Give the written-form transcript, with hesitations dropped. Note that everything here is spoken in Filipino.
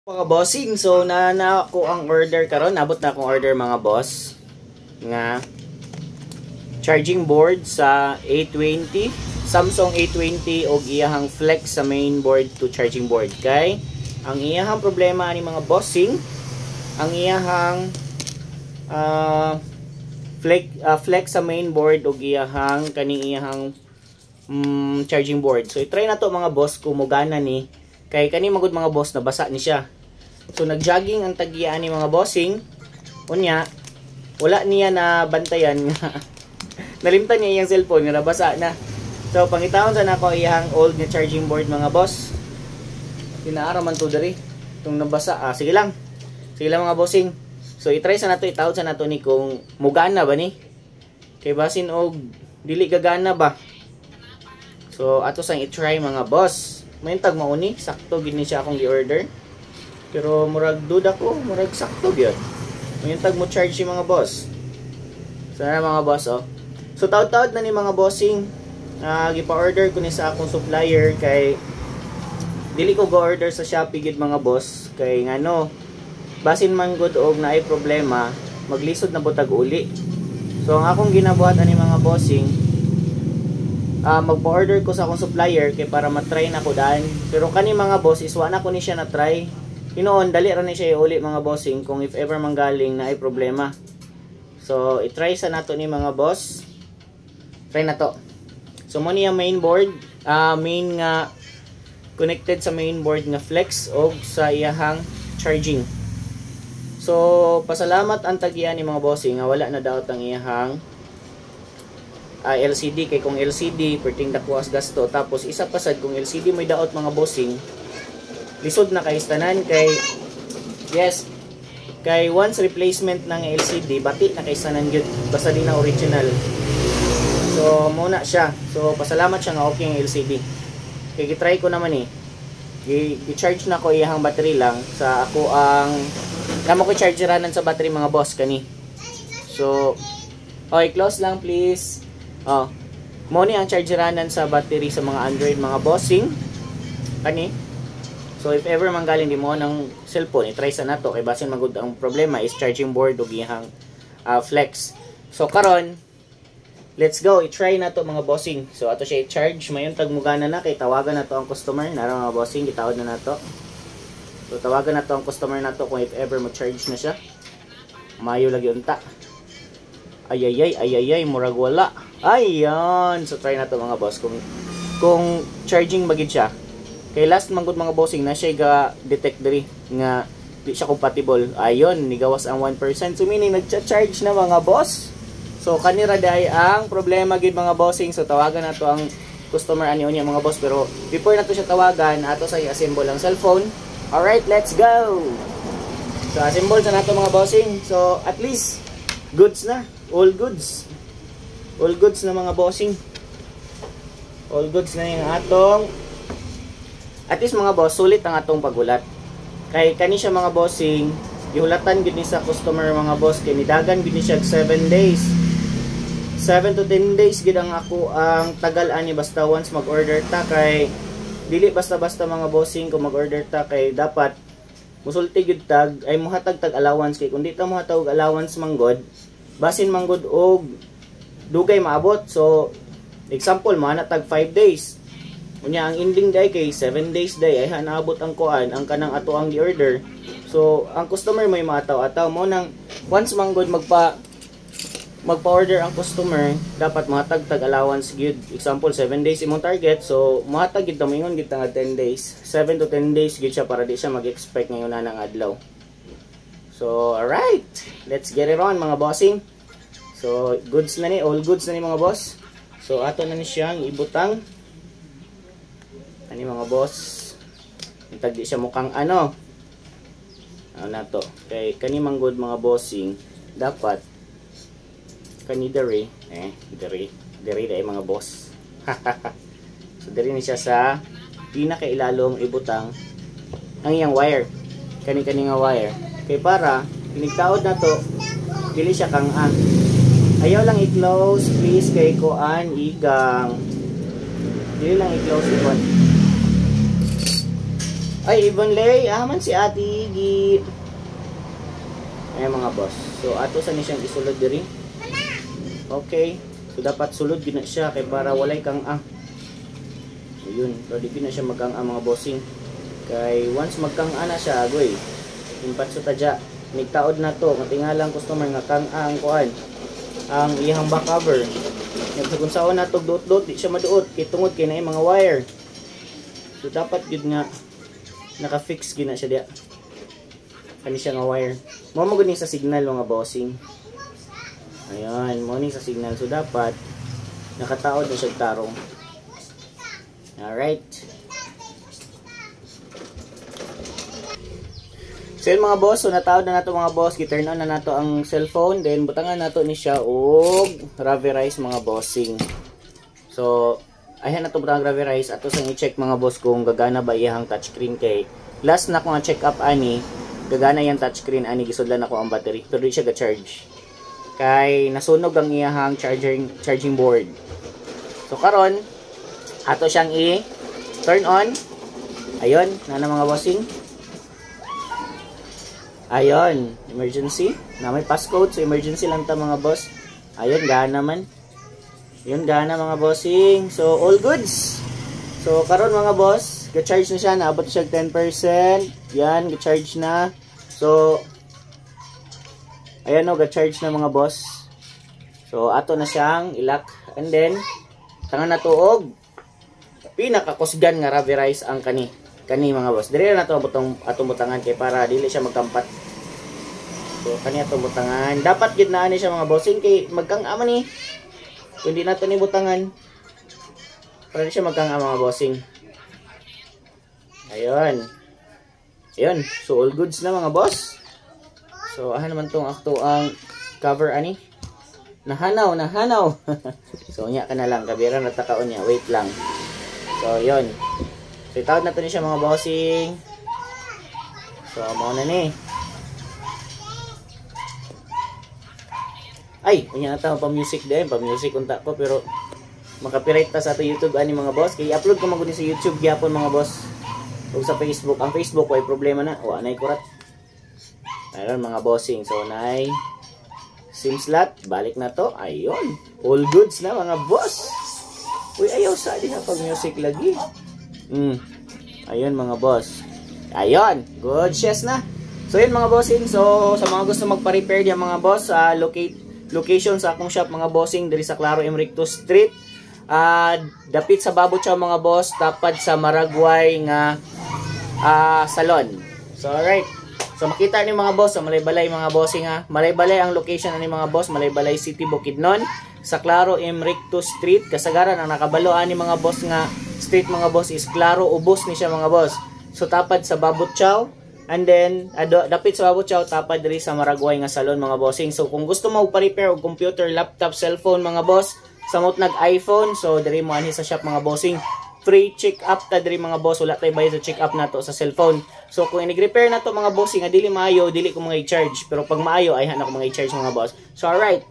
Mga bossing, so na ako ang order karon, nabot na akong order mga boss nga charging board sa A20, Samsung A20 og iyahang flex sa main board to charging board. Kay ang iyahang problema ani mga bossing, ang iyahang flex sa main board og iyahang kaning iyahang charging board. So i-try na to mga boss kung mogana ni, kay kani magud mga boss nabasa ni siya. So nag-jogging ang tagiyaan ni mga bossing. Unya, wala niya na bantayan nga nalimtan niya iyang cellphone nga nabasa na. So pangitawon sa nako iyang old nga charging board mga boss. Tinaara man to diri. Tung nabasa. Sige lang. Sige lang mga bossing. So i-try sa nato, itawod sa nato ni kung mugana ba ni. Kay basin og dili gagana ba. So ato sang i-try mga boss. May tag mauni, sakto gid ni siya akong gi-order. Pero murag duda ko, murag sakto gyud. May tag mo charge si mga boss. Sana mga boss oh. So taud-taud na ni mga bossing. Gipa-order ko ni sa akong supplier kay dili ko go-order sa Shopee gid mga boss kay ngano basin man gud og naay problema, maglisod na butag uli. So ang akong ginabuhat ani mga bossing, magpa-order ko sa akong supplier kay para matry na ko daan. Pero kani mga boss iswa na ko ni siya na try. Hinoon, dali ra ni siya iuli mga bossing kung if ever manggaling na ay problema. So, i-try sa nato ni mga boss. Try na to. So, mo niya main board. Main nga connected sa main board nga flex o sa iyahang charging. So, pasalamat ang tagian ni mga bossing nga wala na daot ang iyahang LCD. Kay kung LCD, perting dakuas gasto. Tapos, isa pasad kung LCD may daot mga bossing, lisod na kay tanan kay yes kay once replacement ng LCD bati na kay tanan gyud basta di na original. So muna siya. So pasalamat siya nga okay ang LCD. Kay gitry ko naman i-charge na ko iyang battery lang sa ako ang kamo ko chargeranan sa battery mga boss kani. So okay, close lang please. Mo ni ang chargeranan sa battery sa mga Android mga bossing kani. So if ever manggaling di mo ng cellphone, i-try sa nato kay basin magud ang problema is charging board ug iyang flex. So karon, let's go, i-try nato mga bossing. So ato siya i-charge, mayon tag mugana na kay tawagan nato ang customer, nara mga bossing, gitawad na nato. So tawagan nato ang customer nato kung if ever mo-charge na siya. Mayo lagi unta. Ayayay, murag wala. Ayan, so try nato mga boss kung charging magid siya. Kay last manggod mga bossing na siya ga-detect diri nga di siya compatible. Ayon, nigawas ang 1%. So meaning nagcha-charge na mga boss. So kanira day ang problema gid mga bossing. So tawagan nato ang customer ani unya mga boss, pero before nato siya tawagan, ato sa i-assemble ang cellphone. All right, let's go. So assemble sa nato mga bossing. So at least goods na, all goods. All goods na mga bossing. All goods na yung atong. At least mga boss, sulit ang atong pagulat. Kay kani siya mga bossing, gihulatan gid ni sa customer mga boss, kay nidagan gid ni siya 7 days. 7 to 10 days gid ang ako ang tagal ani basta once mag-order ta, kay dili basta-basta mga bossing kung mag-order ta, kay dapat musulti gid tag ay muhatag tag allowance. Kay kun di ta muhatag allowance manggod, basin manggod og dugay maabot. So example mo ana tag 5 days. Unya ang ending day kay 7 days day ay hanaabot ang kuan ang kanang ato ang gi-order. So ang customer may maataw-ataw mo nang once manggod magpa-order ang customer, dapat mahatag tag allowance gyud. Example 7 days imong target, so mahatag gid ta moingon gid nga 10 days. 7 to 10 days gid siya para di siya mag-expect ngayon na ng adlaw. So alright, let's get it on mga bossing. So goods na ni, all goods na ni mga boss. So ato na ni siyang ibutang ani mga boss. Intag di siya mukhang ano na to. Kay kani manggod mga bossing, dapat kani dere dere day mga boss. So dere ni siya sa pinakailalong ibutang ang iyang wire. Kani nga wire. Kay para pinigtaod na to, dili siya kang ayaw lang i-close please kay kuan igang. Dili lang i-close ikon. Ay, Ibon Lay, man si Ate Gi. Ay mga boss. So ato sa ni siyang isulod diri. Okay. So dapat sulod gina siya kay para walay kang Ayun, pero di na siya magkang mga bossing. Kay once magkang na siya, agoy. Impat sa tadya. Nigtaod na to, matingalang customer nga kang ang kuan. Ang ihang back cover. Nagsagun saon na to dot-dot, di siya maduot kay tungod kay naay mga wire. So dapat gid nga naka-fix gina siya diya. Kani siya nga wire. Mo gud sa signal mga bossing. Ayan, mo sa signal. So dapat nakataod na siya tarong. Alright. So yun mga boss, so natawad na nato mga boss, gi-turn on na nato ang cellphone, then butangan nato ni siya og rubberized mga bossing. So ayan na to butang rubberized, ato sang i-check mga boss kung gagana ba iyang touchscreen kay last na ko nga check up ani, gagana yang touchscreen ani, gisudlan ako ang battery pero di siya ga-charge. Kay nasunog ang iyang charging board. So karon ato siyang i-turn on. Ayun, na mga bossing. Ayun, emergency. Na may passcode, so emergency lang ta mga boss. Ayun, gana man. Yun, gana mga bossing. So, all goods. So, karon mga boss, ga-charge na siya. Naabot siya 10%. Yan, ga-charge na. So, ayan o, ga-charge na mga boss. So, ato na siyang ilak. And then, tangan na tuog. Pinakakusgan nga rubberized ang kani mga boss. Dire na to atong butangan kay para dili siya magkampat. So kani atong butangan. Dapat gid na ani siya mga bossing kay magkang-ama ni. Kung di nato ni butangan para di siya magkang-ama mga bossing. Ayun. Ayun. So all goods na mga boss. So aha naman tong akto ang cover ani. Nahanaw. So nya ka na lang kabira na takaon niya. Wait lang. So, yun. So, itawad na ito niya mga bossing. So, mauna ni. Ay, kanya na ito, pa-music din. Pa-music unta ko, pero makapirate ta sa ito YouTube ani mga boss. Kaya i-upload ko maguni sa YouTube gyapon mga boss. O sa Facebook. Ang Facebook, ay problema na. O, anay kurat. Ayun, mga bossing. So, nay SIM slot. Balik na to. Ayun. All goods na mga boss. Uy, ayaw sa di na pag-music lagi. Ayun mga boss. Ayun. Good shares na. So yun mga bossing. So sa mga gusto magpa-repair diyan mga boss, location sa akong shop mga bossing diri sa Claro Emerickto Street. Dapit sa Babochaw mga boss, tapad sa Maragway nga salon. So alright. So makita ni mga boss sa Malaybalay mga bossing ha. Malaybalay ang location ani mga boss, Malaybalay City, Bukidnon. Sa Claro Emerickto Street, kasagaran ang nakabaloan ni mga boss nga street mga boss is Claro Ubos ni siya mga boss. So tapad sa Babochaw, and then dapit sa Babochaw, tapad diri sa Maragway nga salon mga bossing. So kung gusto mo pa-repair og computer, laptop, cellphone mga boss, samot nag iPhone, so diri mo anhi sa shop mga bossing. Free check up ta diri mga boss, wala tay bayad sa check up nato sa cellphone. So kung i-repair na to mga bossing nga dili maayo, dili ko mga i-charge, pero pag maayo ay hana ko mga i-charge mga boss. So alright.